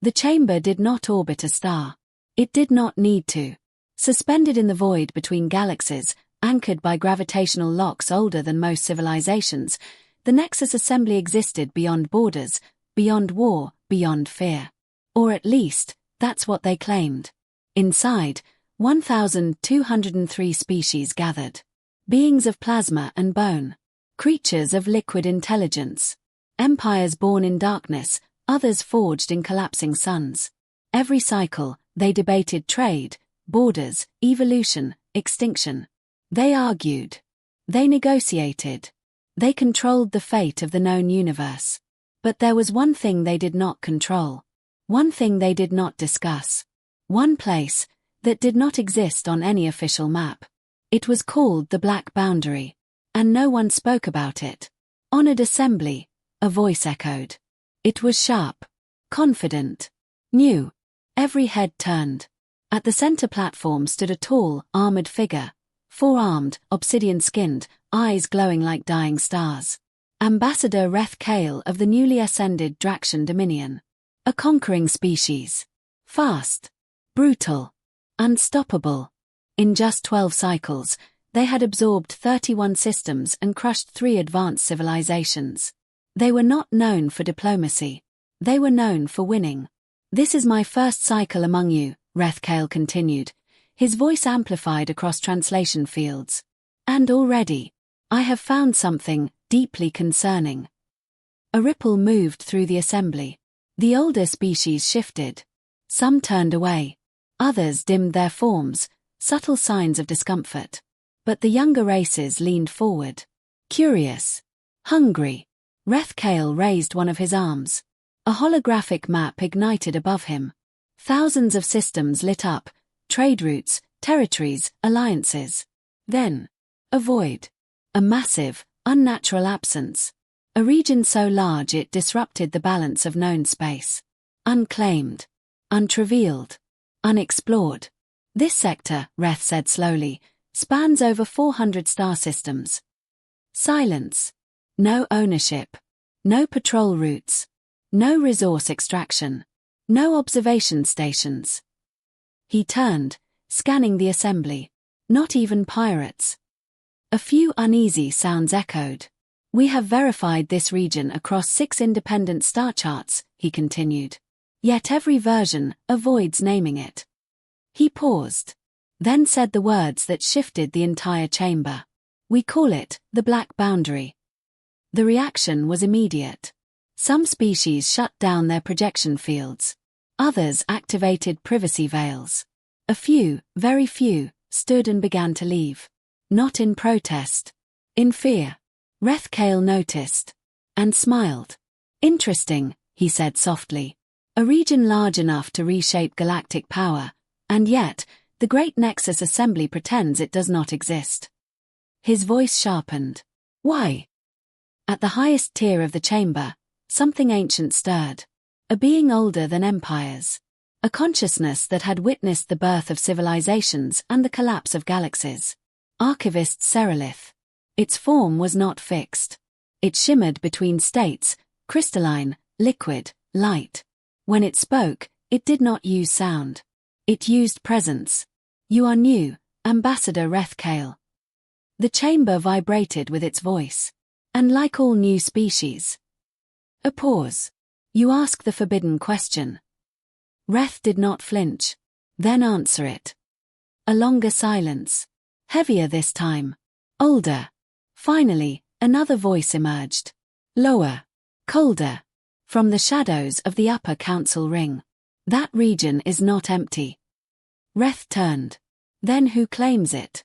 The chamber did not orbit a star. It did not need to. Suspended in the void between galaxies, anchored by gravitational locks older than most civilizations, the Nexus Assembly existed beyond borders, beyond war, beyond fear. Or at least, that's what they claimed. Inside, 1,203 species gathered. Beings of plasma and bone. Creatures of liquid intelligence. Empires born in darkness, others forged in collapsing suns. Every cycle, they debated trade, borders, evolution, extinction. They argued. They negotiated. They controlled the fate of the known universe. But there was one thing they did not control. One thing they did not discuss. One place that did not exist on any official map. It was called the Black Boundary. And no one spoke about it. Honored Assembly, a voice echoed. It was sharp. Confident. New. Every head turned. At the center platform stood a tall, armored figure. Four-armed, obsidian-skinned, eyes glowing like dying stars. Ambassador Reth Kale of the newly ascended Draxian Dominion. A conquering species. Fast. Brutal. Unstoppable. In just 12 cycles, they had absorbed 31 systems and crushed 3 advanced civilizations. They were not known for diplomacy. They were known for winning. This is my first cycle among you, Reth Kale continued, his voice amplified across translation fields. And already, I have found something deeply concerning. A ripple moved through the assembly. The older species shifted. Some turned away. Others dimmed their forms, subtle signs of discomfort. But the younger races leaned forward. Curious. Hungry. Reth Kale raised one of his arms. A holographic map ignited above him. Thousands of systems lit up, trade routes, territories, alliances. Then, a void. A massive, unnatural absence. A region so large it disrupted the balance of known space. Unclaimed. Untrevealed. Unexplored. This sector, Reth said slowly, spans over 400 star systems. Silence. No ownership. No patrol routes. No resource extraction. No observation stations. He turned, scanning the assembly. Not even pirates. A few uneasy sounds echoed. We have verified this region across 6 independent star charts, he continued. Yet every version avoids naming it. He paused. Then said the words that shifted the entire chamber. We call it the Black Boundary. The reaction was immediate. Some species shut down their projection fields. Others activated privacy veils. A few, very few, stood and began to leave. Not in protest. In fear. Reth Kale noticed. And smiled. Interesting, he said softly. A region large enough to reshape galactic power, and yet, the Great Nexus Assembly pretends it does not exist. His voice sharpened. Why? At the highest tier of the chamber, something ancient stirred. A being older than empires. A consciousness that had witnessed the birth of civilizations and the collapse of galaxies. Archivist Serelith. Its form was not fixed. It shimmered between states, crystalline, liquid, light. When it spoke, it did not use sound. It used presence. You are new, Ambassador Reth Kale. The chamber vibrated with its voice. And like all new species. A pause. You ask the forbidden question. Reth did not flinch. Then answer it. A longer silence. Heavier this time. Older. Finally, another voice emerged. Lower. Colder. From the shadows of the upper council ring. That region is not empty. Reth turned. Then who claims it?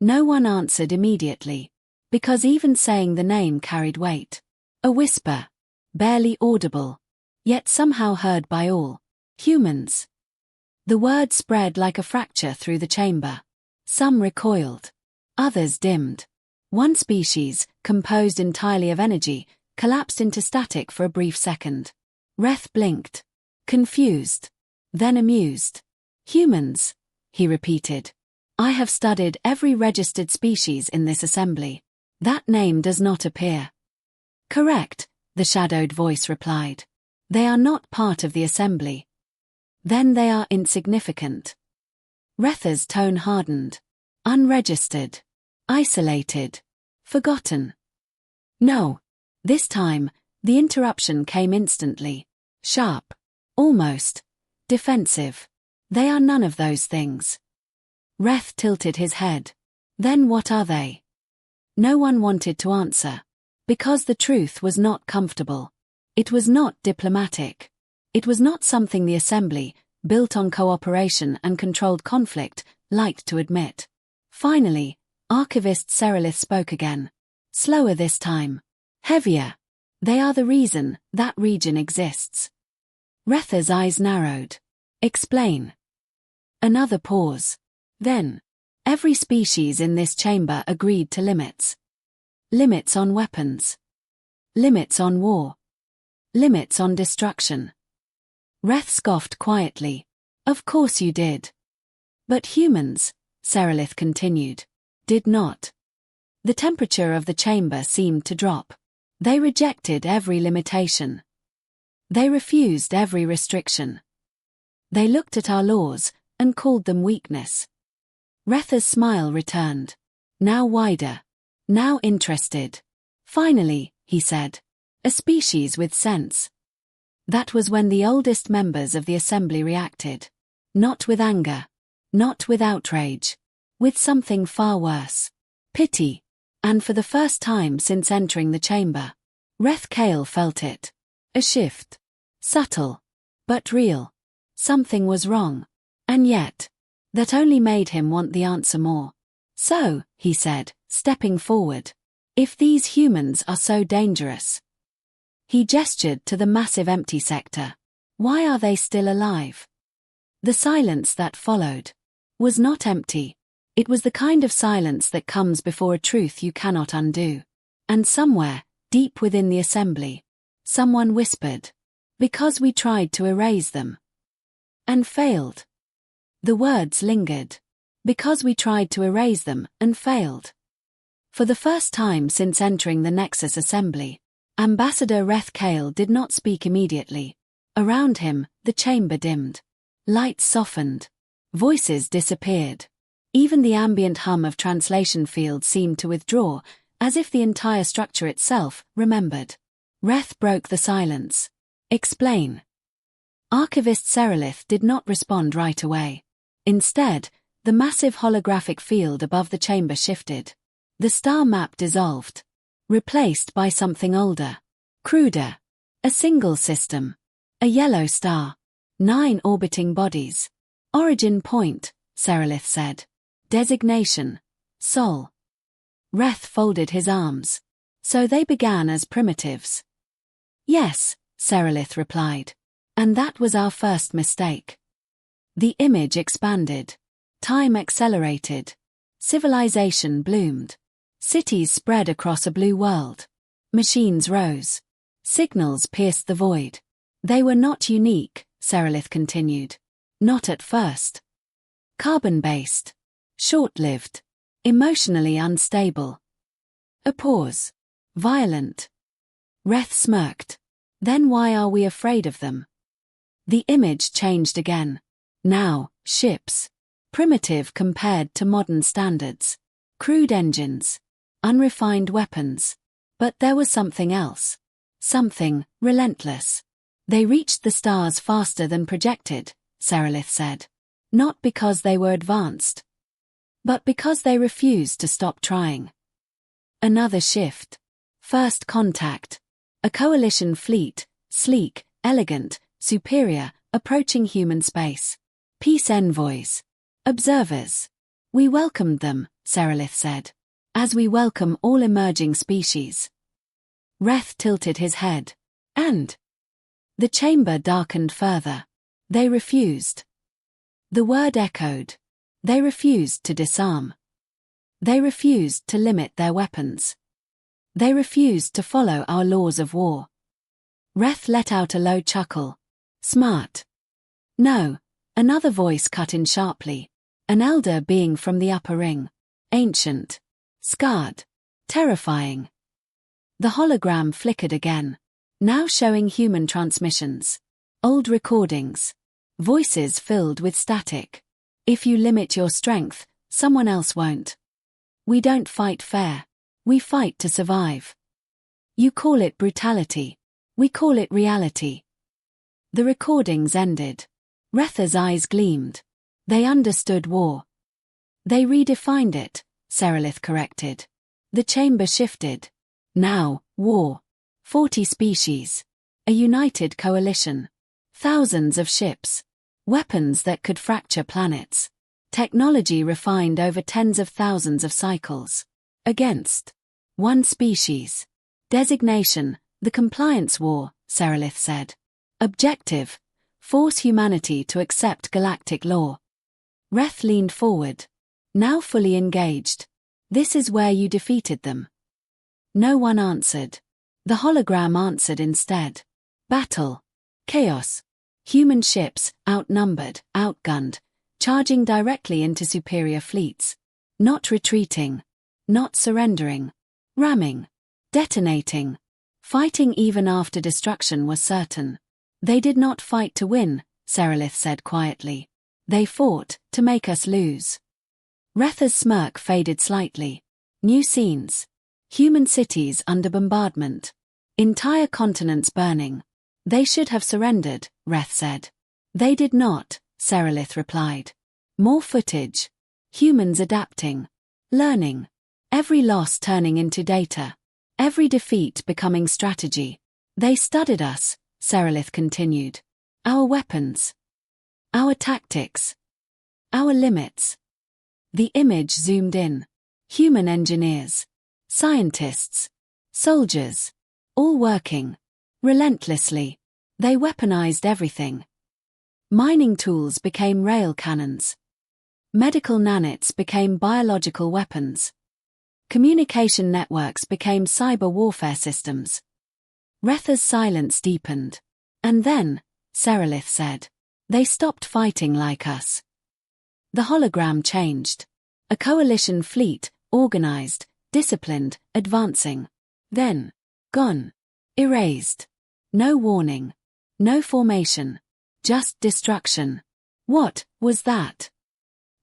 No one answered immediately. Because even saying the name carried weight. A whisper. Barely audible. Yet somehow heard by all. Humans. The word spread like a fracture through the chamber. Some recoiled. Others dimmed. One species, composed entirely of energy, collapsed into static for a brief second. Reth blinked. Confused. Then amused. Humans, he repeated. I have studied every registered species in this assembly. That name does not appear. Correct, the shadowed voice replied. They are not part of the assembly. Then they are insignificant. Retha's tone hardened. Unregistered. Isolated. Forgotten. No. This time, the interruption came instantly. Sharp. Almost. Defensive. They are none of those things. Reth tilted his head. Then what are they? No one wanted to answer. Because the truth was not comfortable. It was not diplomatic. It was not something the assembly, built on cooperation and controlled conflict, liked to admit. Finally, Archivist Serelith spoke again. Slower this time. Heavier. They are the reason that region exists. Retha's eyes narrowed. Explain. Another pause. Then, every species in this chamber agreed to limits. Limits on weapons. Limits on war. Limits on destruction. Reth scoffed quietly. Of course you did. But humans, Serelith continued, did not. The temperature of the chamber seemed to drop. They rejected every limitation. They refused every restriction. They looked at our laws and called them weakness. Retha's smile returned. Now wider. Now interested. Finally, he said. A species with sense. That was when the oldest members of the assembly reacted. Not with anger. Not with outrage. With something far worse. Pity. And for the first time since entering the chamber, Reth Kale felt it. A shift. Subtle. But real. Something was wrong. And yet, that only made him want the answer more. So, he said, stepping forward. If these humans are so dangerous. He gestured to the massive empty sector. Why are they still alive? The silence that followed was not empty. It was the kind of silence that comes before a truth you cannot undo. And somewhere, deep within the assembly, someone whispered, because we tried to erase them. And failed. The words lingered. Because we tried to erase them and failed. For the first time since entering the Nexus Assembly, Ambassador Reth Kale did not speak immediately. Around him, the chamber dimmed. Lights softened. Voices disappeared. Even the ambient hum of translation fields seemed to withdraw, as if the entire structure itself remembered. Reth broke the silence. Explain. Archivist Serelith did not respond right away. Instead, the massive holographic field above the chamber shifted. The star map dissolved. Replaced by something older. Cruder. A single system. A yellow star. 9 orbiting bodies. Origin point, Serelith said. Designation. Sol. Reth folded his arms. So they began as primitives. Yes, Serelith replied. And that was our first mistake. The image expanded. Time accelerated. Civilization bloomed. Cities spread across a blue world. Machines rose. Signals pierced the void. They were not unique, Serelith continued. Not at first. Carbon-based. Short-lived. Emotionally unstable. A pause. Violent. Reth smirked. Then why are we afraid of them? The image changed again. Now, ships. Primitive compared to modern standards. Crude engines. Unrefined weapons. But there was something else. Something relentless. They reached the stars faster than projected, Serelith said. Not because they were advanced. But because they refused to stop trying. Another shift. First contact. A coalition fleet, sleek, elegant, superior, approaching human space. Peace envoys. Observers. We welcomed them, Serelith said. As we welcome all emerging species. Reth tilted his head. And? The chamber darkened further. They refused. The word echoed. They refused to disarm. They refused to limit their weapons. They refused to follow our laws of war. Reth let out a low chuckle. Smart. No, another voice cut in sharply. An elder being from the upper ring. Ancient. Scarred. Terrifying. The hologram flickered again. Now showing human transmissions. Old recordings. Voices filled with static. If you limit your strength, someone else won't. We don't fight fair. We fight to survive. You call it brutality. We call it reality. The recordings ended. Retha's eyes gleamed. They understood war. They redefined it, Serelith corrected. The chamber shifted. Now, war. 40 species. A united coalition. Thousands of ships. Weapons that could fracture planets. Technology refined over tens of thousands of cycles. Against one species. Designation, the compliance war, Serelith said. Objective, force humanity to accept galactic law. Reth leaned forward. Now fully engaged. This is where you defeated them. No one answered. The hologram answered instead. Battle. Chaos. Human ships, outnumbered, outgunned, charging directly into superior fleets. Not retreating. Not surrendering. Ramming. Detonating. Fighting even after destruction was certain. They did not fight to win, Serelith said quietly. They fought to make us lose. Retha's smirk faded slightly. New scenes. Human cities under bombardment. Entire continents burning. They should have surrendered, Reth said. They did not, Serelith replied. More footage. Humans adapting. Learning. Every loss turning into data. Every defeat becoming strategy. They studied us, Serelith continued. Our weapons. Our tactics. Our limits. The image zoomed in. Human engineers. Scientists. Soldiers. All working. Relentlessly. They weaponized everything. Mining tools became rail cannons. Medical nanits became biological weapons. Communication networks became cyber warfare systems. Retha's silence deepened. And then, Serelith said, they stopped fighting like us. The hologram changed. A coalition fleet, organized, disciplined, advancing. Then, gone. Erased. No warning. No formation. Just destruction. What was that?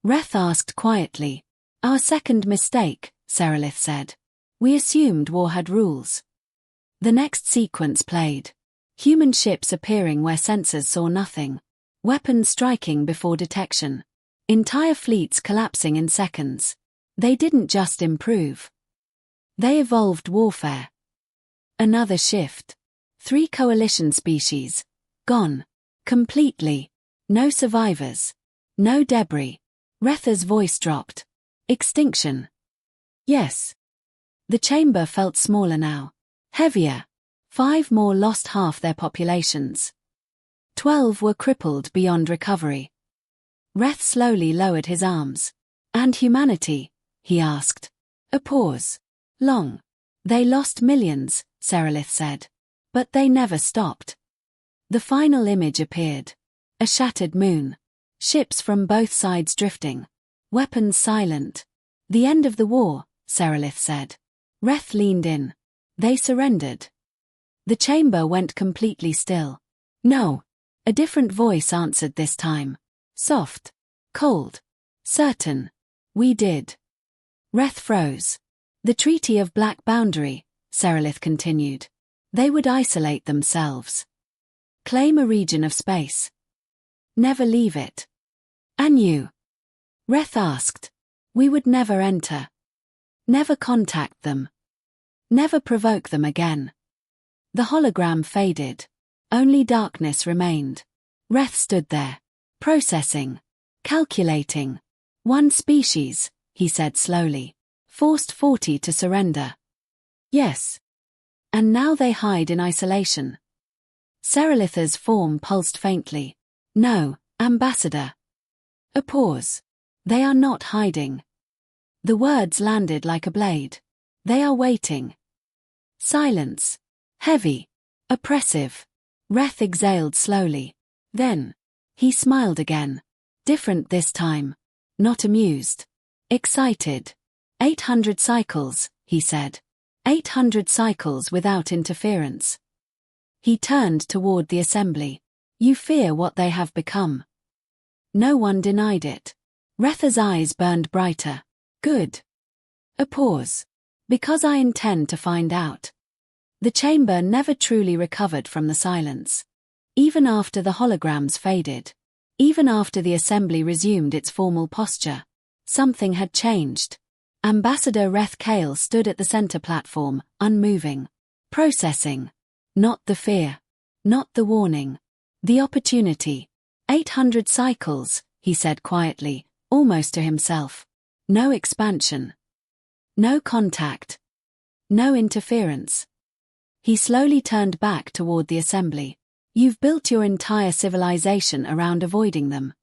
Reth asked quietly. Our second mistake, Serelith said. We assumed war had rules. The next sequence played. Human ships appearing where sensors saw nothing. Weapons striking before detection. Entire fleets collapsing in seconds. They didn't just improve. They evolved warfare. Another shift. 3 coalition species. Gone. Completely. No survivors. No debris. Retha's voice dropped. Extinction. Yes. The chamber felt smaller now. Heavier. 5 more lost half their populations. 12 were crippled beyond recovery. Reth slowly lowered his arms. And humanity? He asked. A pause. Long. They lost millions, Serelith said. But they never stopped. The final image appeared. A shattered moon. Ships from both sides drifting. Weapons silent. The end of the war, Serelith said. Reth leaned in. They surrendered. The chamber went completely still. No. A different voice answered this time. Soft. Cold. Certain. We did. Reth froze. The Treaty of Black Boundary, Serelith continued. They would isolate themselves. Claim a region of space. Never leave it. And you? Reth asked. We would never enter. Never contact them. Never provoke them again. The hologram faded. Only darkness remained. Reth stood there. Processing. Calculating. 1 species, he said slowly. Forced 40 to surrender. Yes. And now they hide in isolation. Serelith's form pulsed faintly. No, Ambassador. A pause. They are not hiding. The words landed like a blade. They are waiting. Silence. Heavy. Oppressive. Reth exhaled slowly. Then. He smiled again. Different this time. Not amused. Excited. 800 cycles, he said. 800 cycles without interference. He turned toward the assembly. You fear what they have become. No one denied it. Retha's eyes burned brighter. Good. A pause. Because I intend to find out. The chamber never truly recovered from the silence. Even after the holograms faded. Even after the assembly resumed its formal posture. Something had changed. Ambassador Reth Kale stood at the center platform, unmoving. Processing. Not the fear. Not the warning. The opportunity. 800 cycles, he said quietly, almost to himself. No expansion. No contact. No interference. He slowly turned back toward the assembly. You've built your entire civilization around avoiding them.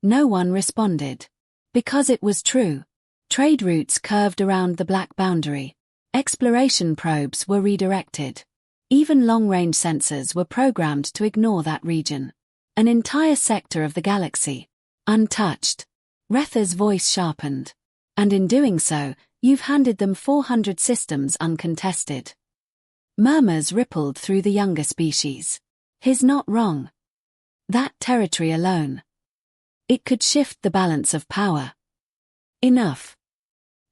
No one responded. Because it was true. Trade routes curved around the black boundary. Exploration probes were redirected. Even long-range sensors were programmed to ignore that region. An entire sector of the galaxy. Untouched. Retha's voice sharpened. And in doing so, you've handed them 400 systems uncontested. Murmurs rippled through the younger species. He's not wrong. That territory alone. It could shift the balance of power. Enough.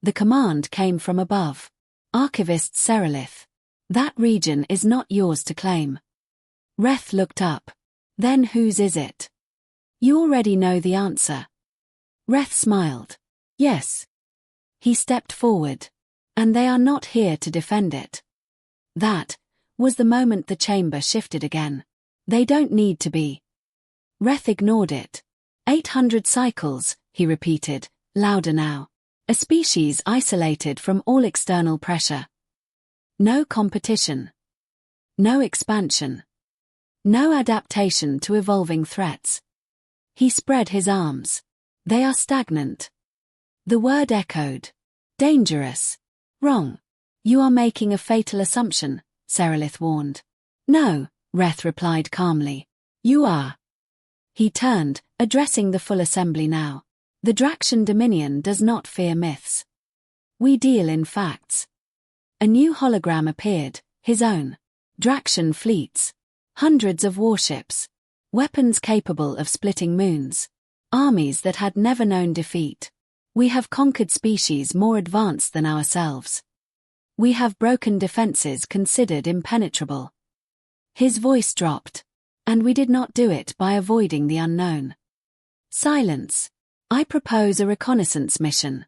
The command came from above. Archivist Serelith. That region is not yours to claim. Reth looked up. Then whose is it? You already know the answer. Reth smiled. Yes. He stepped forward. And they are not here to defend it. That was the moment the chamber shifted again. They don't need to be. Reth ignored it. 800 cycles, he repeated, louder now. A species isolated from all external pressure. No competition. No expansion. No adaptation to evolving threats. He spread his arms. They are stagnant. The word echoed. Dangerous. Wrong. You are making a fatal assumption, Serelith warned. No, Reth replied calmly. You are. He turned, addressing the full assembly now. The Draxian Dominion does not fear myths. We deal in facts. A new hologram appeared, his own. Draxian fleets. Hundreds of warships. Weapons capable of splitting moons. Armies that had never known defeat. We have conquered species more advanced than ourselves. We have broken defenses considered impenetrable. His voice dropped. And we did not do it by avoiding the unknown. Silence. I propose a reconnaissance mission.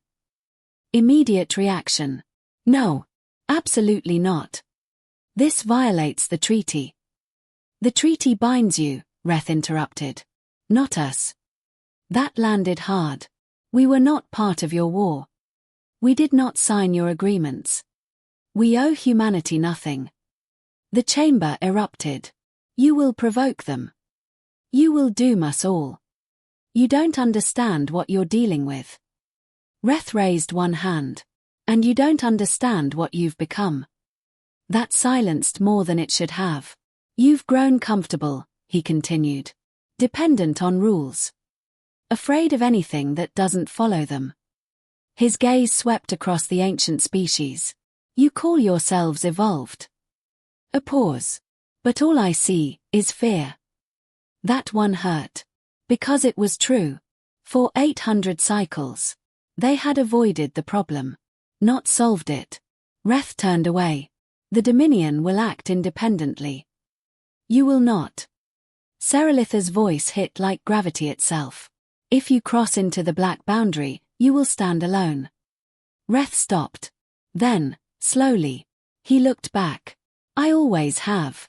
Immediate reaction. No. Absolutely not. This violates the treaty. The treaty binds you, Reth interrupted. Not us. That landed hard. We were not part of your war. We did not sign your agreements. We owe humanity nothing. The chamber erupted. You will provoke them. You will doom us all. You don't understand what you're dealing with. Reth raised one hand. And you don't understand what you've become. That silenced more than it should have. You've grown comfortable, he continued. Dependent on rules. Afraid of anything that doesn't follow them. His gaze swept across the ancient species. You call yourselves evolved. A pause. But all I see is fear. That one hurt. Because it was true. For 800 cycles. They had avoided the problem. Not solved it. Reth turned away. The Dominion will act independently. You will not. Serelith's voice hit like gravity itself. If you cross into the black boundary, you will stand alone. Reth stopped. Then, slowly, he looked back. I always have.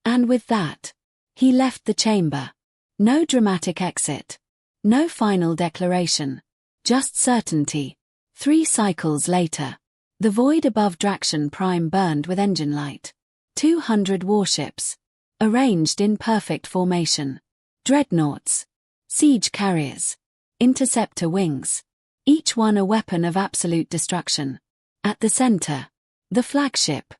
And with that, he left the chamber. No dramatic exit. No final declaration. Just certainty. 3 cycles later, the void above Draxian Prime burned with engine light. 200 warships. Arranged in perfect formation. Dreadnoughts. Siege carriers. Interceptor wings. Each one a weapon of absolute destruction. At the center, the flagship.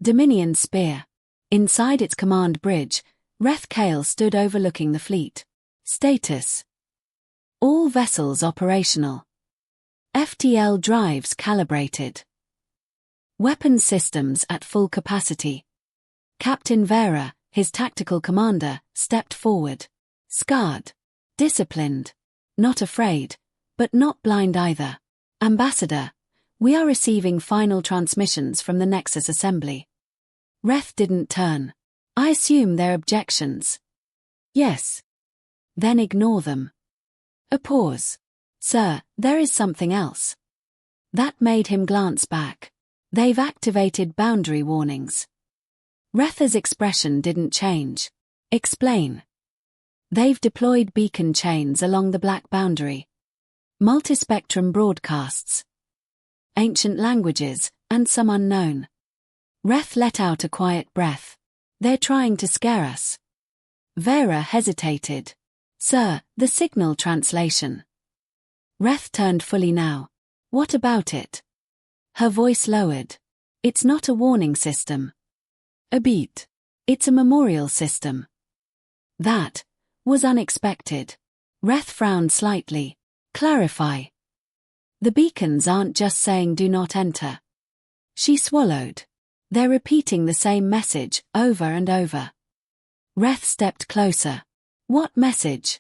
Dominion Spear. Inside its command bridge, Reth Kale stood overlooking the fleet. Status. All vessels operational. FTL drives calibrated. Weapon systems at full capacity. Captain Vera, his tactical commander, stepped forward. Scarred. Disciplined. Not afraid, but not blind either. Ambassador, we are receiving final transmissions from the Nexus Assembly. Reth didn't turn. I assume they're objections. Yes. Then ignore them. A pause. Sir, there is something else. That made him glance back. They've activated boundary warnings. Retha's expression didn't change. Explain. They've deployed beacon chains along the black boundary. Multispectrum broadcasts. Ancient languages, and some unknown. Reth let out a quiet breath. They're trying to scare us. Vera hesitated. Sir, the signal translation. Reth turned fully now. What about it? Her voice lowered. It's not a warning system. A beat. It's a memorial system. That was unexpected. Reth frowned slightly. Clarify. The beacons aren't just saying do not enter. She swallowed. They're repeating the same message over and over. Reth stepped closer. What message?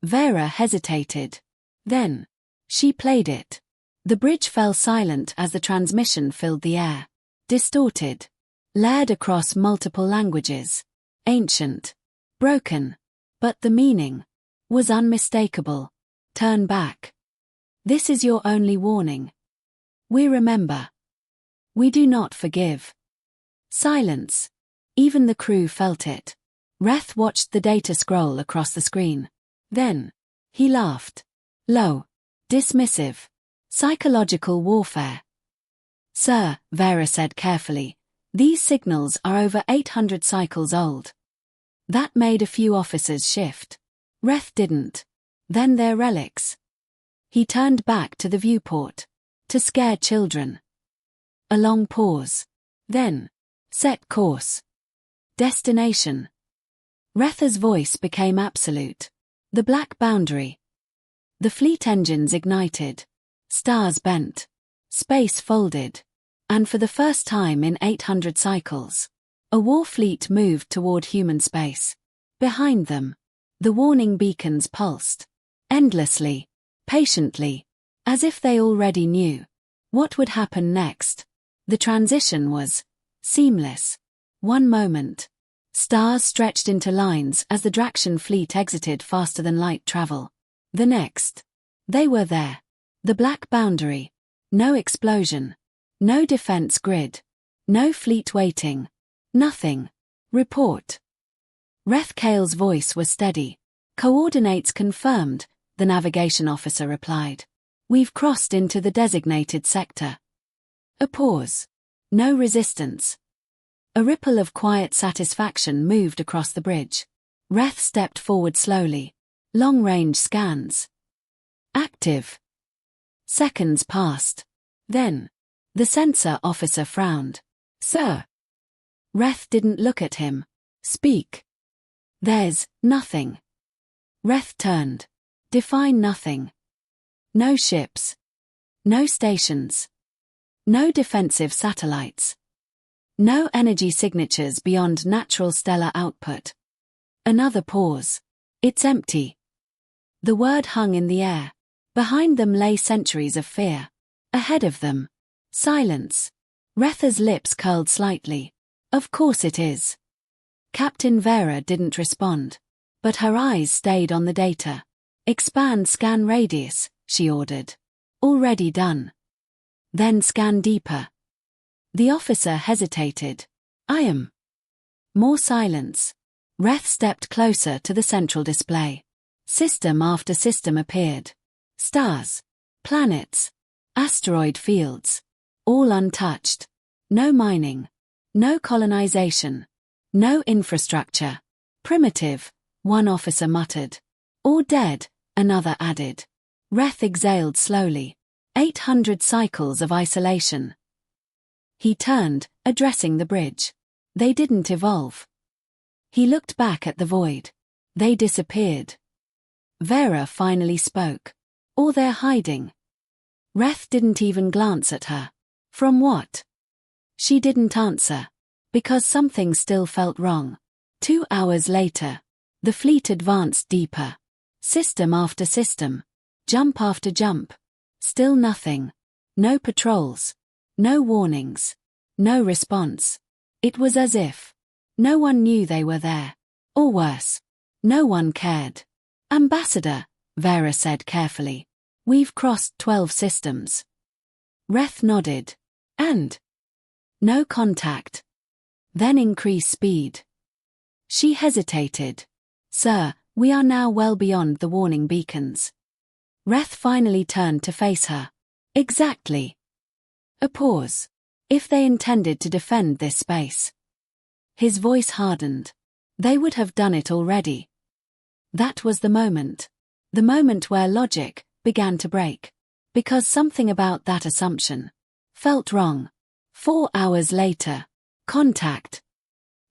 Vera hesitated. Then, she played it. The bridge fell silent as the transmission filled the air. Distorted. Layered across multiple languages. Ancient. Broken. But the meaning was unmistakable. Turn back. This is your only warning. We remember. We do not forgive. Silence. Even the crew felt it. Reth watched the data scroll across the screen. Then, he laughed. Low. Dismissive. Psychological warfare. Sir, Vera said carefully, these signals are over 800 cycles old. That made a few officers shift. Reth didn't. Then they're relics. He turned back to the viewport. To scare children. A long pause. Then, set course. Destination. Retha's voice became absolute. The black boundary. The fleet engines ignited. Stars bent. Space folded. And for the first time in 800 cycles, a war fleet moved toward human space. Behind them, the warning beacons pulsed. Endlessly. Patiently. As if they already knew what would happen next. The transition was seamless. One moment. Stars stretched into lines as the Draxian fleet exited faster than light travel. The next. They were there. The black boundary. No explosion. No defense grid. No fleet waiting. Nothing. Report. Reth Kale's voice was steady. Coordinates confirmed, the navigation officer replied. We've crossed into the designated sector. A pause. No resistance. A ripple of quiet satisfaction moved across the bridge. Reth stepped forward slowly. Long-range scans. Active. Seconds passed. Then, the sensor officer frowned. Sir. Reth didn't look at him. Speak. There's nothing. Reth turned. Define nothing. No ships. No stations. No defensive satellites. No energy signatures beyond natural stellar output. Another pause. It's empty. The word hung in the air. Behind them lay centuries of fear. Ahead of them, silence. Retha's lips curled slightly. Of course it is. Captain Vera didn't respond. But her eyes stayed on the data. Expand scan radius, she ordered. Already done. Then scan deeper. The officer hesitated. I am. More silence. Reth stepped closer to the central display. System after system appeared. Stars. Planets. Asteroid fields. All untouched. No mining. No colonization. No infrastructure. Primitive, one officer muttered. Or dead, another added. Reth exhaled slowly. 800 cycles of isolation. He turned, addressing the bridge. They didn't evolve. He looked back at the void. They disappeared. Vera finally spoke. Or they're hiding. Reth didn't even glance at her. From what? She didn't answer. Because something still felt wrong. 2 hours later. The fleet advanced deeper. System after system. Jump after jump. Still nothing. No patrols. No warnings. No response. It was as if no one knew they were there. Or worse, no one cared. Ambassador, Vera said carefully. We've crossed 12 systems. Reth nodded. And? No contact. Then increase speed. She hesitated. Sir, we are now well beyond the warning beacons. Reth finally turned to face her. Exactly. A pause. If they intended to defend this space. His voice hardened. They would have done it already. That was the moment. The moment where logic began to break. Because something about that assumption felt wrong. 4 hours later. Contact.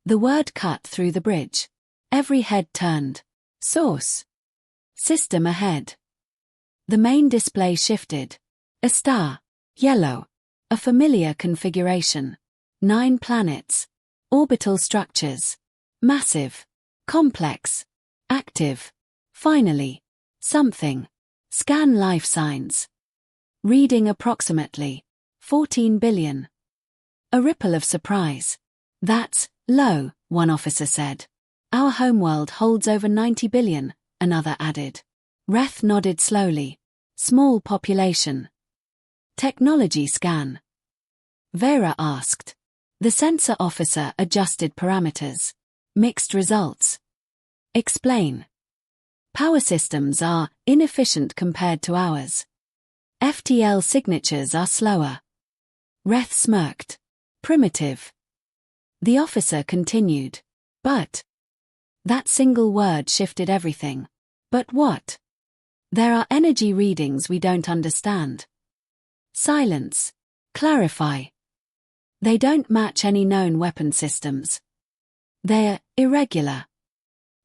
The word cut through the bridge. Every head turned. Source. System ahead. The main display shifted. A star. Yellow. A familiar configuration. 9 planets. Orbital structures. Massive. Complex. Active. Finally. Something. Scan life signs. Reading approximately 14 billion. A ripple of surprise. That's low, one officer said. Our homeworld holds over 90 billion, another added. Reth nodded slowly. Small population. Technology scan. Vera asked. The sensor officer adjusted parameters. Mixed results. Explain. Power systems are inefficient compared to ours. FTL signatures are slower. Reth smirked. Primitive. The officer continued. But. That single word shifted everything. But what? There are energy readings we don't understand. Silence. Clarify. They don't match any known weapon systems. They're irregular.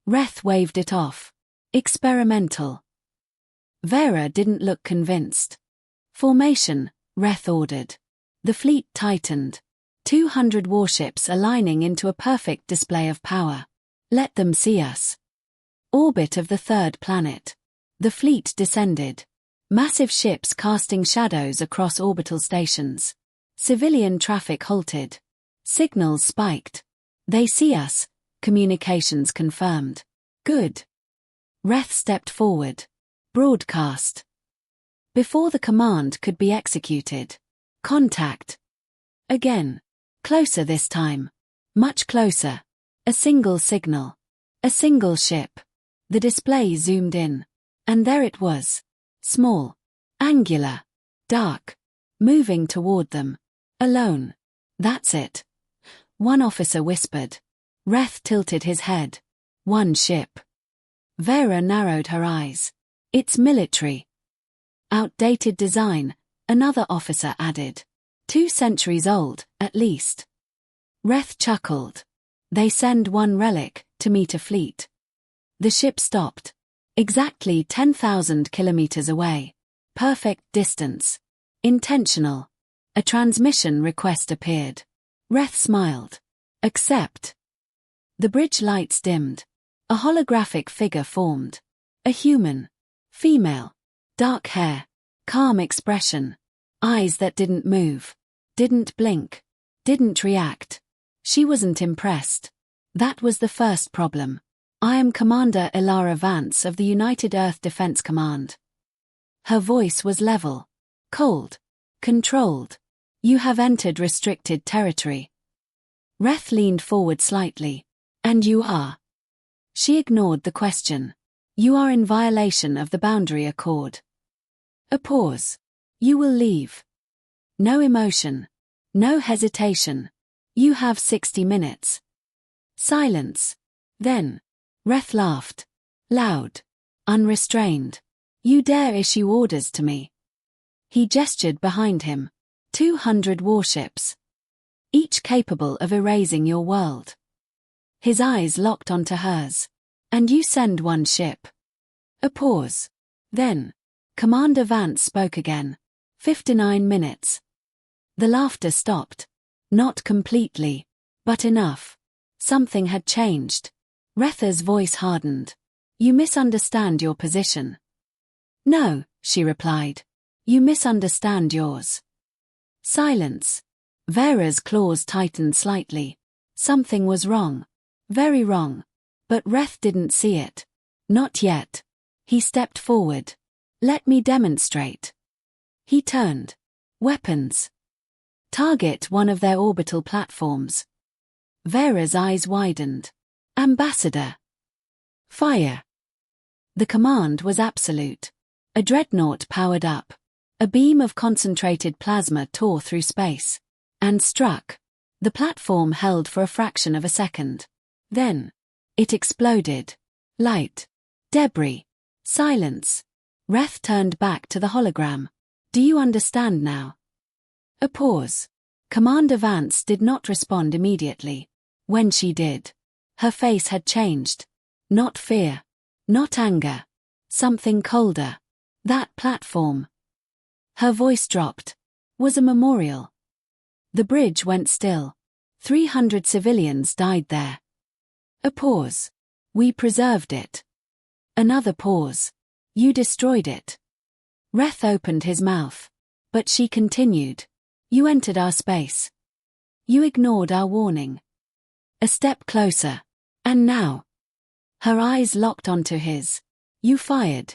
Reth waved it off. Experimental. Vera didn't look convinced. Formation, Reth ordered. The fleet tightened. 200 warships aligning into a perfect display of power. Let them see us. Orbit of the third planet. The fleet descended. Massive ships casting shadows across orbital stations. Civilian traffic halted. Signals spiked. They see us. Communications confirmed. Good. Reth stepped forward. Broadcast. Before the command could be executed. Contact. Again. Closer this time. Much closer. A single signal. A single ship. The display zoomed in. And there it was. Small. Angular. Dark. Moving toward them. Alone. That's it. One officer whispered. Reth tilted his head. One ship. Vera narrowed her eyes. It's military. Outdated design, another officer added. 2 centuries old, at least. Reth chuckled. They send one relic to meet a fleet. The ship stopped. Exactly 10,000 kilometers away. Perfect distance. Intentional. A transmission request appeared. Reth smiled. Accept. The bridge lights dimmed. A holographic figure formed. A human. Female. Dark hair. Calm expression. Eyes that didn't move. Didn't blink. Didn't react. She wasn't impressed. That was the first problem. I am Commander Ilara Vance of the United Earth Defense Command. Her voice was level. Cold. Controlled. You have entered restricted territory. Reth leaned forward slightly. And you are? She ignored the question. You are in violation of the boundary accord. A pause. You will leave. No emotion. No hesitation. You have 60 minutes. Silence. Then. Reth laughed. Loud. Unrestrained. You dare issue orders to me. He gestured behind him. 200 warships. Each capable of erasing your world. His eyes locked onto hers. And you send one ship. A pause. Then. Commander Vance spoke again. 59 minutes. The laughter stopped. Not completely. But enough. Something had changed. Retha's voice hardened. You misunderstand your position. No, she replied. You misunderstand yours. Silence. Vera's claws tightened slightly. Something was wrong. Very wrong. But Reth didn't see it. Not yet. He stepped forward. Let me demonstrate. He turned. Weapons. Target one of their orbital platforms. Vera's eyes widened. Ambassador. Fire. The command was absolute. A dreadnought powered up. A beam of concentrated plasma tore through space. And struck. The platform held for a fraction of a second. Then. It exploded. Light. Debris. Silence. Reth turned back to the hologram. Do you understand now? A pause. Commander Vance did not respond immediately. When she did, her face had changed. Not fear. Not anger. Something colder. That platform. Her voice dropped. Was a memorial. The bridge went still. 300 civilians died there. A pause. We preserved it. Another pause. You destroyed it. Reth opened his mouth. But she continued. You entered our space. You ignored our warning. A step closer. And now. Her eyes locked onto his. You fired.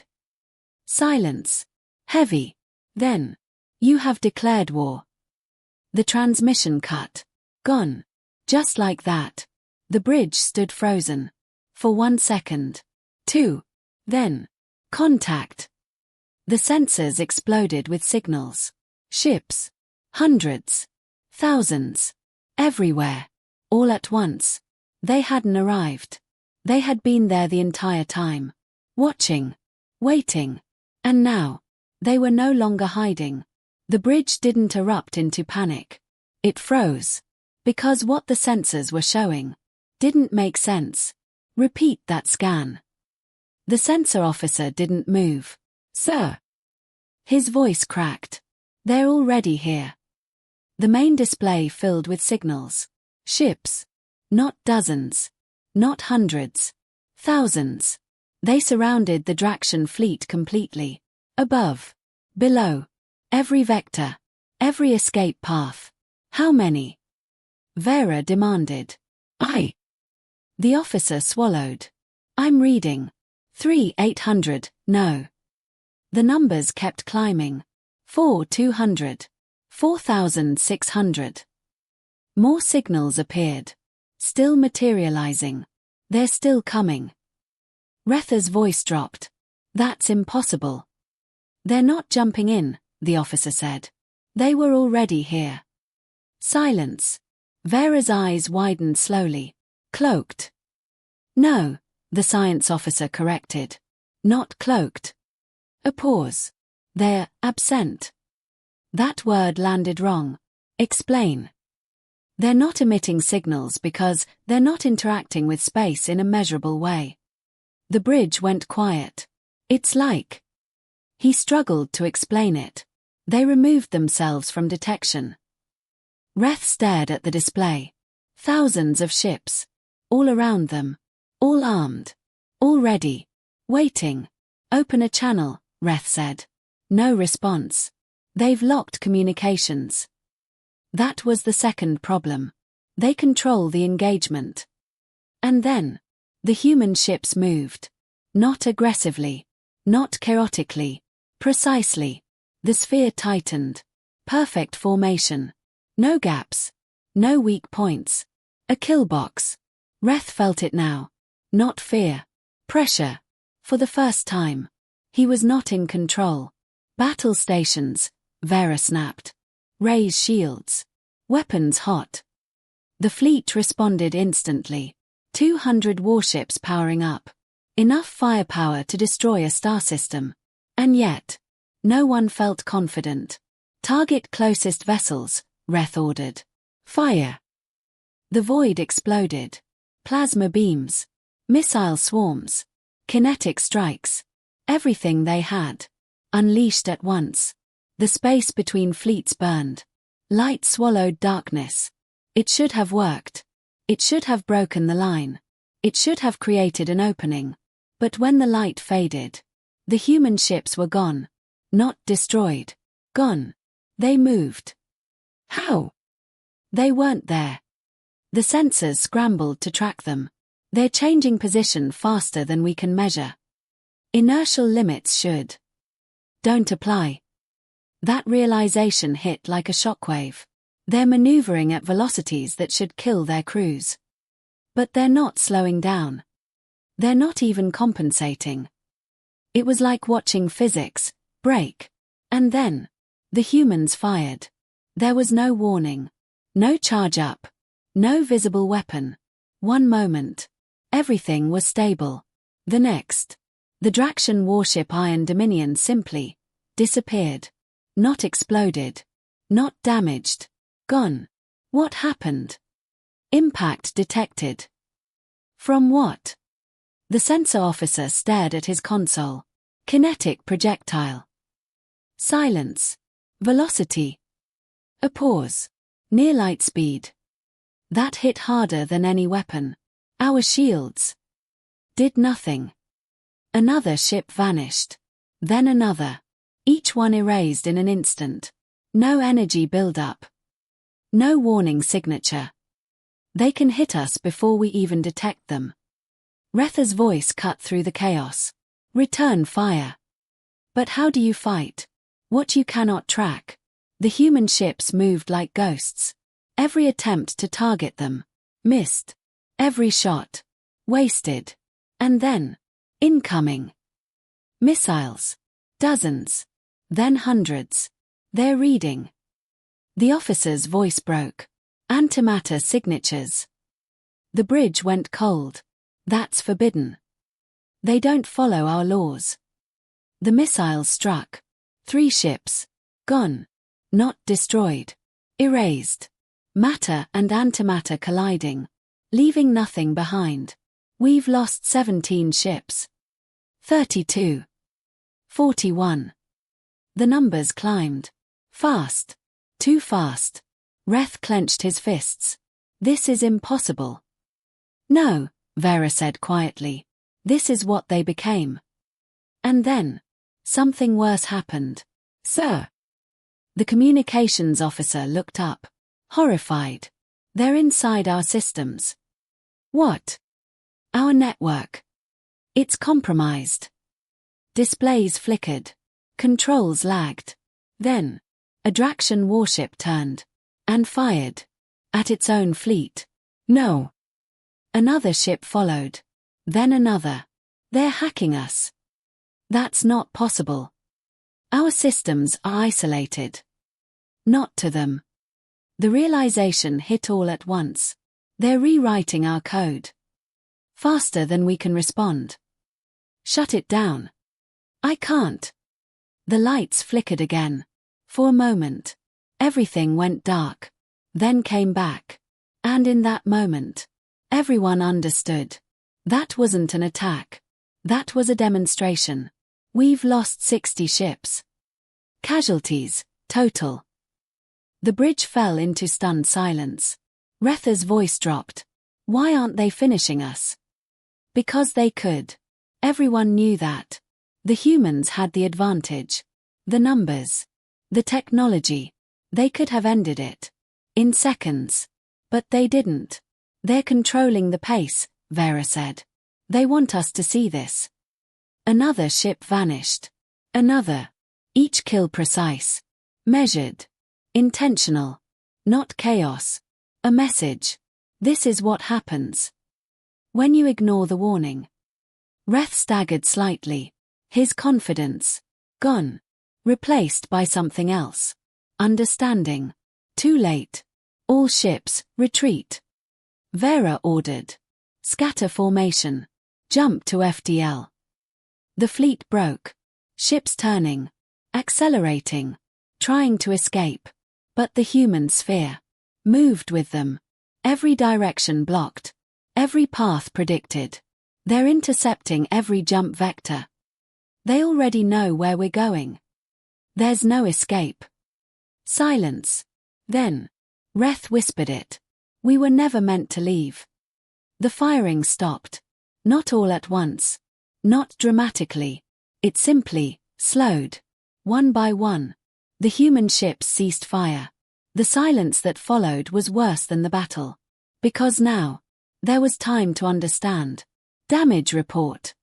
Silence. Heavy. Then. You have declared war. The transmission cut. Gone. Just like that. The bridge stood frozen. For 1 second. 2. Then. Contact. The sensors exploded with signals. Ships. Hundreds. Thousands. Everywhere. All at once. They hadn't arrived. They had been there the entire time. Watching. Waiting. And now. They were no longer hiding. The bridge didn't erupt into panic. It froze. Because what the sensors were showing didn't make sense. Repeat that scan. The sensor officer didn't move. Sir. His voice cracked. They're already here. The main display filled with signals. Ships. Not dozens. Not hundreds. Thousands. They surrounded the Draxian fleet completely. Above. Below. Every vector. Every escape path. How many? Vera demanded. The officer swallowed. I'm reading. 3,800, no. The numbers kept climbing. 4,200. 4,600. More signals appeared. Still materializing. They're still coming. Retha's voice dropped. That's impossible. They're not jumping in, the officer said. They were already here. Silence. Vera's eyes widened slowly. Cloaked. No, the science officer corrected. Not cloaked. A pause. They're absent. That word landed wrong. Explain. They're not emitting signals because they're not interacting with space in a measurable way. The bridge went quiet. It's like. He struggled to explain it. They removed themselves from detection. Reth stared at the display. Thousands of ships. All around them. All armed. All ready. Waiting. Open a channel, Reth said. No response. They've locked communications. That was the second problem. They control the engagement. And then. The human ships moved. Not aggressively. Not chaotically. Precisely. The sphere tightened. Perfect formation. No gaps. No weak points. A kill box. Reth felt it now. Not fear. Pressure. For the first time. He was not in control. Battle stations. Vera snapped. Raise shields. Weapons hot. The fleet responded instantly. 200 warships powering up. Enough firepower to destroy a star system. And yet. No one felt confident. Target closest vessels, Reth ordered. Fire. The void exploded. Plasma beams. Missile swarms. Kinetic strikes. Everything they had. Unleashed at once. The space between fleets burned. Light swallowed darkness. It should have worked. It should have broken the line. It should have created an opening. But when the light faded, the human ships were gone. Not destroyed. Gone. They moved. How? They weren't there. The sensors scrambled to track them. They're changing position faster than we can measure. Inertial limits should. Don't apply. That realization hit like a shockwave. They're maneuvering at velocities that should kill their crews. But they're not slowing down. They're not even compensating. It was like watching physics break. And then, the humans fired. There was no warning. No charge up. No visible weapon. One moment. Everything was stable. The next. The Draxian warship Iron Dominion simply disappeared. Not exploded. Not damaged. Gone. What happened? Impact detected. From what? The sensor officer stared at his console. Kinetic projectile. Silence. Velocity. A pause. Near light speed. That hit harder than any weapon. Our shields did nothing. Another ship vanished. Then another. Each one erased in an instant. No energy build-up. No warning signature. They can hit us before we even detect them. Retha's voice cut through the chaos. Return fire. But how do you fight what you cannot track? The human ships moved like ghosts. Every attempt to target them missed. Every shot wasted. And then, incoming missiles. Dozens. Then hundreds. They're reading. The officer's voice broke. Antimatter signatures. The bridge went cold. That's forbidden. They don't follow our laws. The missiles struck. 3 ships. Gone. Not destroyed. Erased. Matter and antimatter colliding. Leaving nothing behind. We've lost 17 ships. 32. 41. The numbers climbed. Fast. Too fast. Reth clenched his fists. This is impossible. No, Vera said quietly. This is what they became. And then, something worse happened. Sir. The communications officer looked up. Horrified. They're inside our systems. What? Our network. It's compromised. Displays flickered. Controls lagged. Then, a Draxian warship turned. And fired. At its own fleet. No. Another ship followed. Then another. They're hacking us. That's not possible. Our systems are isolated. Not to them. The realization hit all at once. They're rewriting our code. Faster than we can respond. Shut it down. I can't. The lights flickered again. For a moment. Everything went dark. Then came back. And in that moment, everyone understood. That wasn't an attack. That was a demonstration. We've lost 60 ships. Casualties, total. The bridge fell into stunned silence. Retha's voice dropped. Why aren't they finishing us? Because they could. Everyone knew that. The humans had the advantage. The numbers. The technology. They could have ended it. In seconds. But they didn't. They're controlling the pace, Vera said. They want us to see this. Another ship vanished. Another. Each kill precise. Measured. Intentional. Not chaos. A message. This is what happens when you ignore the warning. Reth staggered slightly. His confidence. Gone. Replaced by something else. Understanding. Too late. All ships, retreat. Vera ordered. Scatter formation. Jump to FTL. The fleet broke. Ships turning. Accelerating. Trying to escape. But the human sphere moved with them. Every direction blocked. Every path predicted. They're intercepting every jump vector. They already know where we're going. There's no escape. Silence. Then, Reth whispered it. We were never meant to leave. The firing stopped. Not all at once. Not dramatically. It simply slowed. One by one. The human ships ceased fire. The silence that followed was worse than the battle. Because now, there was time to understand. Damage report.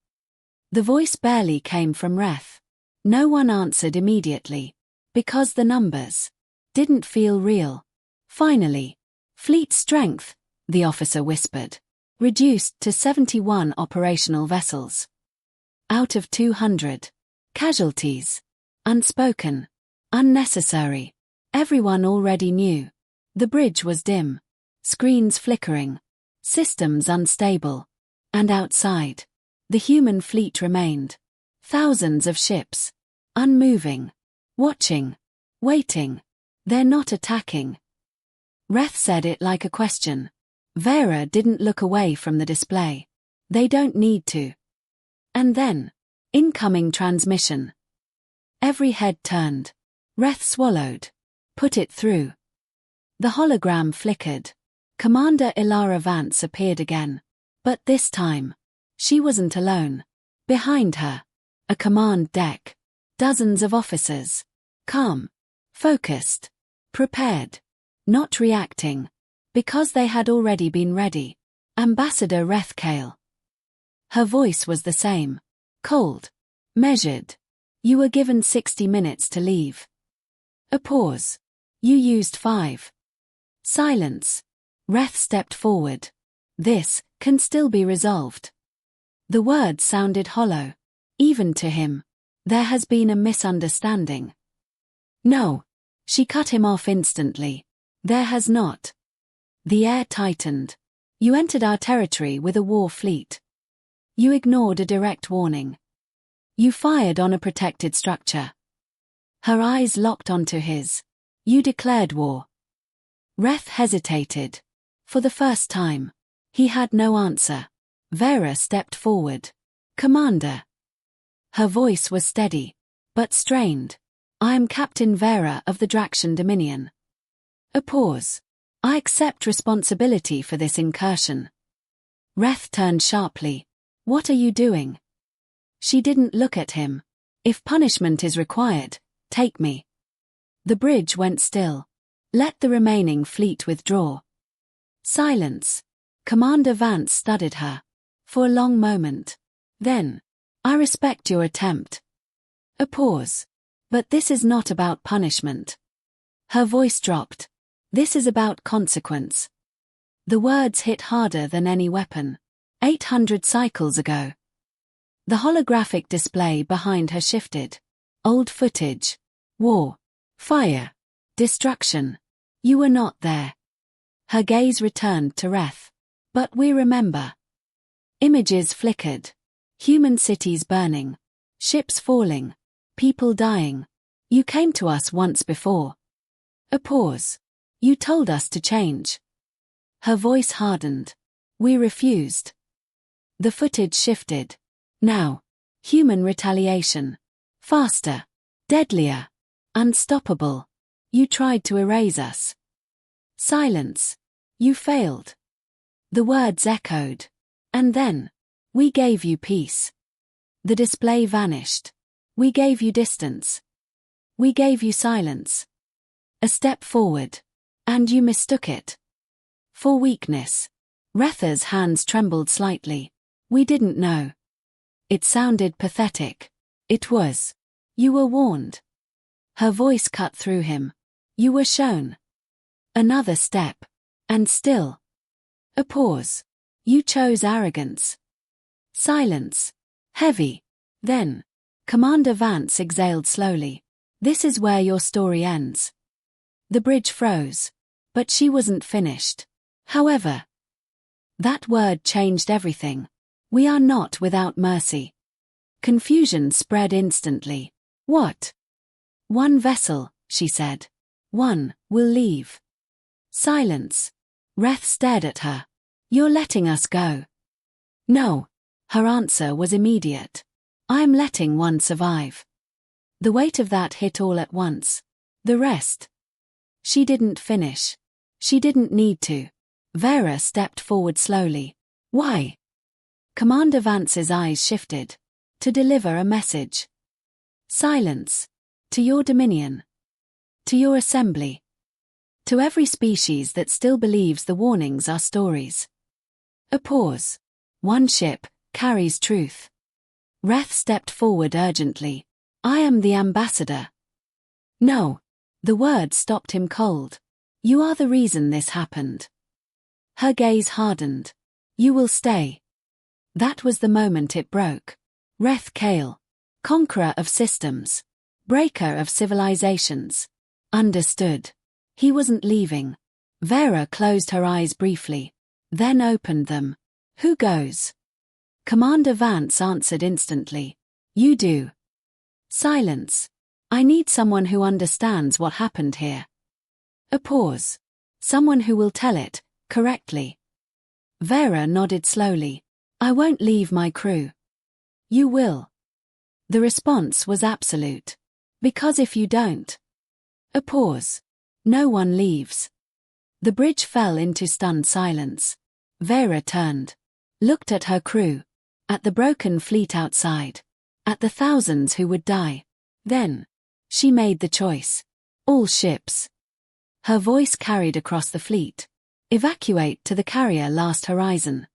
The voice barely came from Reth. No one answered immediately. Because the numbers didn't feel real. Finally, fleet strength, the officer whispered, reduced to 71 operational vessels. Out of 200. Casualties. Unspoken. Unnecessary. Everyone already knew. The bridge was dim. Screens flickering. Systems unstable. And outside, the human fleet remained. Thousands of ships. Unmoving. Watching. Waiting. They're not attacking. Reth said it like a question. Vera didn't look away from the display. They don't need to. And then, incoming transmission. Every head turned. Reth swallowed. Put it through. The hologram flickered. Commander Ilara Vance appeared again. But this time, she wasn't alone. Behind her, a command deck. Dozens of officers. Calm. Focused. Prepared. Not reacting. Because they had already been ready. Ambassador Rethkale. Her voice was the same. Cold. Measured. You were given 60 minutes to leave. A pause. You used 5. Silence. Reth stepped forward. This can still be resolved. The words sounded hollow. Even to him. There has been a misunderstanding. No. She cut him off instantly. There has not. The air tightened. You entered our territory with a war fleet. You ignored a direct warning. You fired on a protected structure. Her eyes locked onto his. You declared war. Reth hesitated. For the first time. He had no answer. Vera stepped forward. Commander. Her voice was steady. But strained. I am Captain Vera of the Draxian Dominion. A pause. I accept responsibility for this incursion. Reth turned sharply. What are you doing? She didn't look at him. If punishment is required, take me. The bridge went still. Let the remaining fleet withdraw. Silence. Commander Vance studied her. For a long moment. Then, I respect your attempt. A pause. But this is not about punishment. Her voice dropped. This is about consequence. The words hit harder than any weapon. 800 cycles ago. The holographic display behind her shifted. Old footage. War. Fire. Destruction. You were not there. Her gaze returned to Reth. But we remember. Images flickered. Human cities burning. Ships falling. People dying. You came to us once before. A pause. You told us to change. Her voice hardened. We refused. The footage shifted. Now. Human retaliation. Faster. Deadlier. Unstoppable. You tried to erase us. Silence. You failed. The words echoed. And then. We gave you peace. The display vanished. We gave you distance. We gave you silence. A step forward. And you mistook it. For weakness. Retha's hands trembled slightly. We didn't know. It sounded pathetic. It was. You were warned. Her voice cut through him. You were shown. Another step. And still. A pause. You chose arrogance. Silence. Heavy. Then. Commander Vance exhaled slowly. This is where your story ends. The bridge froze. But she wasn't finished. However. That word changed everything. We are not without mercy. Confusion spread instantly. What? One vessel, she said. One, will leave. Silence. Reth stared at her. You're letting us go. No. Her answer was immediate. I'm letting one survive. The weight of that hit all at once. The rest. She didn't finish. She didn't need to. Vera stepped forward slowly. Why? Commander Vance's eyes shifted. To deliver a message. Silence. To your dominion. To your assembly. To every species that still believes the warnings are stories. A pause. One ship carries truth. Reth stepped forward urgently. I am the ambassador. No. The word stopped him cold. You are the reason this happened. Her gaze hardened. You will stay. That was the moment it broke. Reth Kale. Conqueror of systems. Breaker of civilizations. Understood. He wasn't leaving. Vera closed her eyes briefly. Then opened them. Who goes? Commander Vance answered instantly. You do. Silence. I need someone who understands what happened here. A pause. Someone who will tell it, correctly. Vera nodded slowly. I won't leave my crew. You will. The response was absolute. Because if you don't. A pause. No one leaves. The bridge fell into stunned silence. Vera turned. Looked at her crew. At the broken fleet outside. At the thousands who would die. Then. She made the choice. All ships. Her voice carried across the fleet. Evacuate to the carrier last horizon.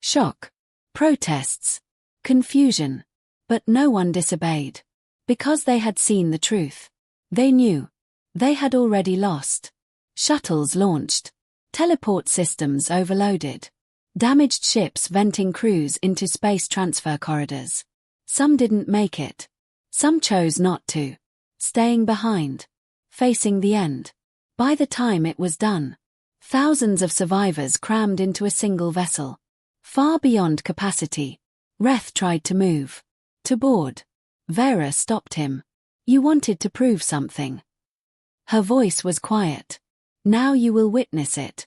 Shock. Protests. Confusion. But no one disobeyed. Because they had seen the truth. They knew. They had already lost. Shuttles launched. Teleport systems overloaded. Damaged ships venting crews into space transfer corridors. Some didn't make it. Some chose not to. Staying behind. Facing the end. By the time it was done, thousands of survivors crammed into a single vessel. Far beyond capacity. Reth tried to move. To board. Vera stopped him. You wanted to prove something. Her voice was quiet. Now you will witness it.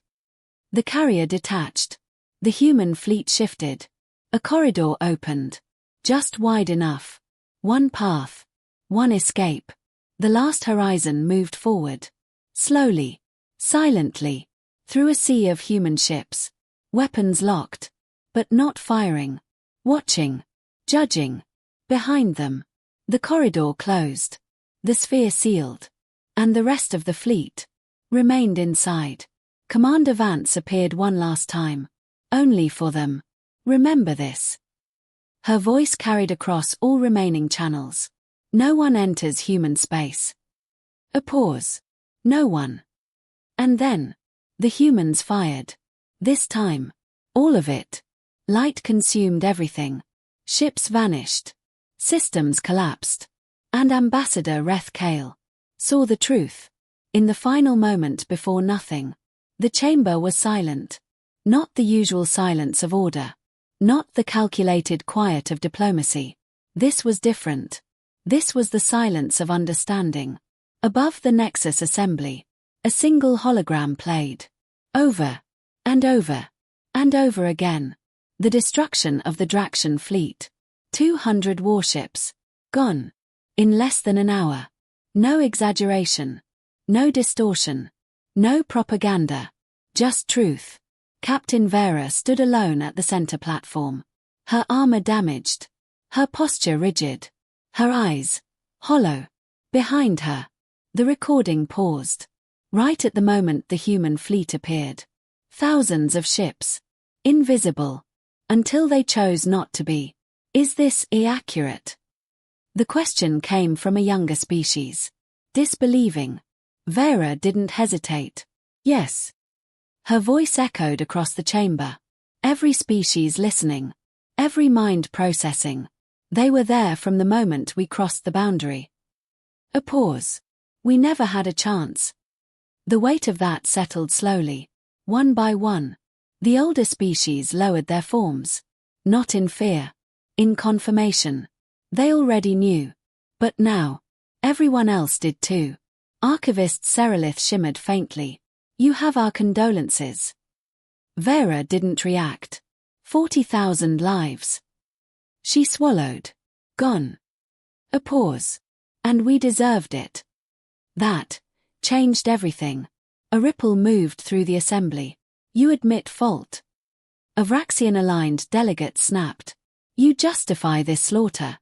The carrier detached. The human fleet shifted. A corridor opened. Just wide enough. One path. One escape. The last horizon moved forward. Slowly. Silently. Through a sea of human ships. Weapons locked. But not firing. Watching. Judging. Behind them. The corridor closed. The sphere sealed. And the rest of the fleet remained inside. Commander Vance appeared one last time. Only for them. Remember this. Her voice carried across all remaining channels. No one enters human space. A pause. No one. And then. The humans fired. This time. All of it. Light consumed everything. Ships vanished. Systems collapsed. And Ambassador Reth Kale saw the truth. In the final moment before nothing. The chamber was silent. Not the usual silence of order. Not the calculated quiet of diplomacy. This was different. This was the silence of understanding. Above the Nexus assembly, a single hologram played. Over. And over. And over again. The destruction of the Draxian fleet. 200 warships. Gone. In less than an hour. No exaggeration. No distortion. No propaganda. Just truth. Captain Vera stood alone at the center platform. Her armor damaged. Her posture rigid. Her eyes hollow. Behind her. The recording paused. Right at the moment the human fleet appeared. Thousands of ships. Invisible. Until they chose not to be. Is this accurate? The question came from a younger species. Disbelieving. Vera didn't hesitate. Yes. Her voice echoed across the chamber. Every species listening. Every mind processing. They were there from the moment we crossed the boundary. A pause. We never had a chance. The weight of that settled slowly. One by one. The older species lowered their forms. Not in fear. In confirmation. They already knew. But now. Everyone else did too. Archivist Seralith shimmered faintly. You have our condolences. Vera didn't react. 40,000 lives. She swallowed. Gone. A pause. And we deserved it. That changed everything. A ripple moved through the assembly. You admit fault. A Vraxian-aligned delegate snapped. You justify this slaughter.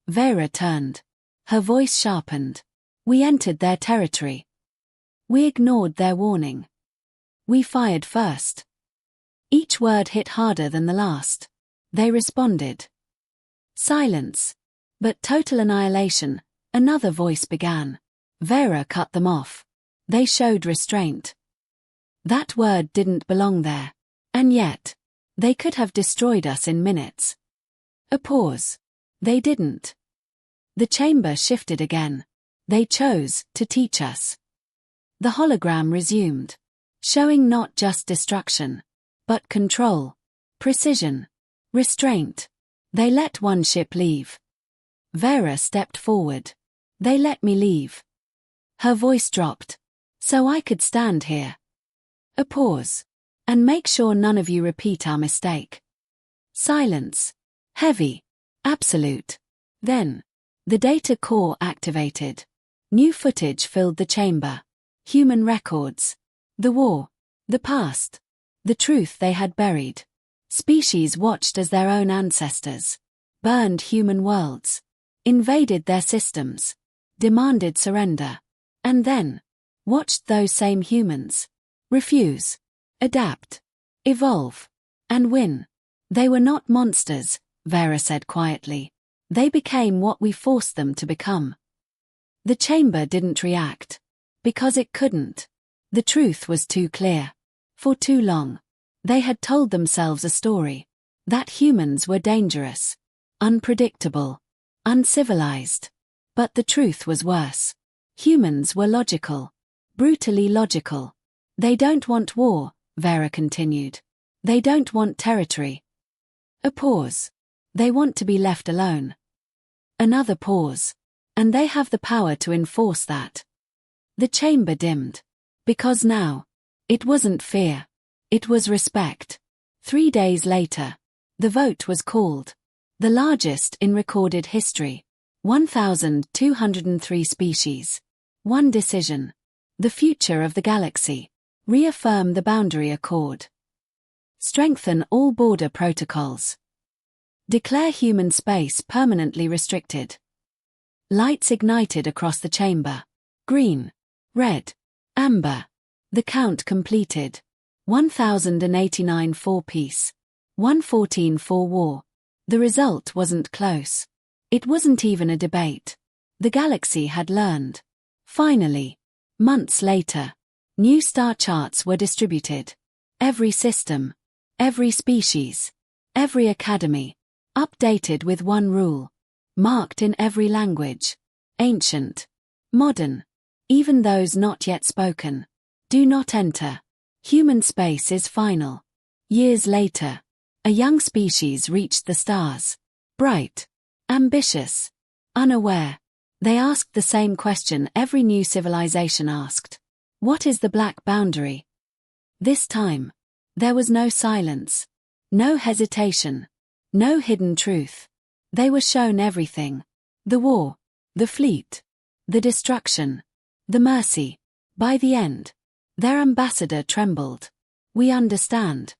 Vera turned. Her voice sharpened. We entered their territory. We ignored their warning. We fired first. Each word hit harder than the last. They responded. Silence. But total annihilation, another voice began. Vera cut them off. They showed restraint. That word didn't belong there. And yet, they could have destroyed us in minutes. A pause. They didn't. The chamber shifted again. They chose to teach us. The hologram resumed, showing not just destruction, but control, precision, restraint. They let one ship leave. Vera stepped forward. They let me leave. Her voice dropped. So I could stand here. A pause. And make sure none of you repeat our mistake. Silence. Heavy. Absolute. Then, the data core activated. New footage filled the chamber. Human records. The war. The past. The truth they had buried. Species watched as their own ancestors burned human worlds, invaded their systems, demanded surrender, and then watched those same humans refuse, adapt, evolve, and win. They were not monsters, Vera said quietly. They became what we forced them to become. The chamber didn't react. Because it couldn't. The truth was too clear. For too long. They had told themselves a story. That humans were dangerous. Unpredictable. Uncivilized. But the truth was worse. Humans were logical. Brutally logical. They don't want war, Vera continued. They don't want territory. A pause. They want to be left alone. Another pause. And they have the power to enforce that. The chamber dimmed. Because now, it wasn't fear. It was respect. 3 days later, the vote was called. The largest in recorded history. 1,203 species. One decision. The future of the galaxy. Reaffirm the boundary accord. Strengthen all border protocols. Declare human space permanently restricted. Lights ignited across the chamber. Green, red, amber. The count completed. 1,089 for peace. 114 for war. The result wasn't close. It wasn't even a debate. The galaxy had learned. Finally, months later, new star charts were distributed. Every system, every species, every academy, updated with one rule. Marked in every language. Ancient. Modern. Even those not yet spoken. Do not enter. Human space is final. Years later, a young species reached the stars. Bright. Ambitious. Unaware. They asked the same question every new civilization asked. What is the black boundary? This time, there was no silence. No hesitation. No hidden truth. They were shown everything. The war. The fleet. The destruction. The mercy. By the end, their ambassador trembled. We understand.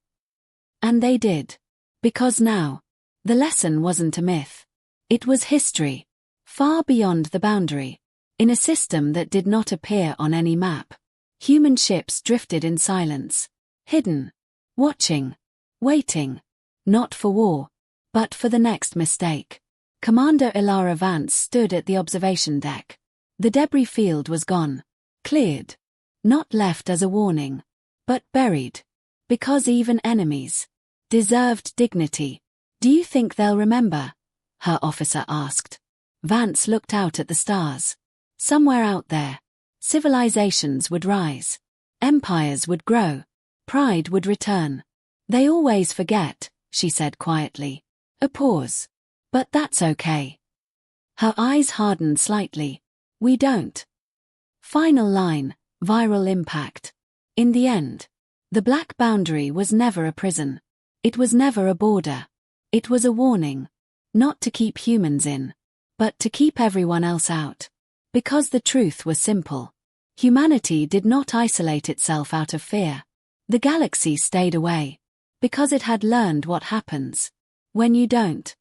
And they did. Because now, the lesson wasn't a myth. It was history. Far beyond the boundary. In a system that did not appear on any map. Human ships drifted in silence. Hidden. Watching. Waiting. Not for war. But for the next mistake. Commander Ilara Vance stood at the observation deck. The debris field was gone. Cleared. Not left as a warning. But buried. Because even enemies deserved dignity. Do you think they'll remember? Her officer asked. Vance looked out at the stars. Somewhere out there, civilizations would rise. Empires would grow. Pride would return. They always forget, she said quietly. A pause. But that's okay. Her eyes hardened slightly. We don't. Final line, viral impact. In the end, the black boundary was never a prison. It was never a border. It was a warning. Not to keep humans in, but to keep everyone else out. Because the truth was simple. Humanity did not isolate itself out of fear. The galaxy stayed away. Because it had learned what happens when you don't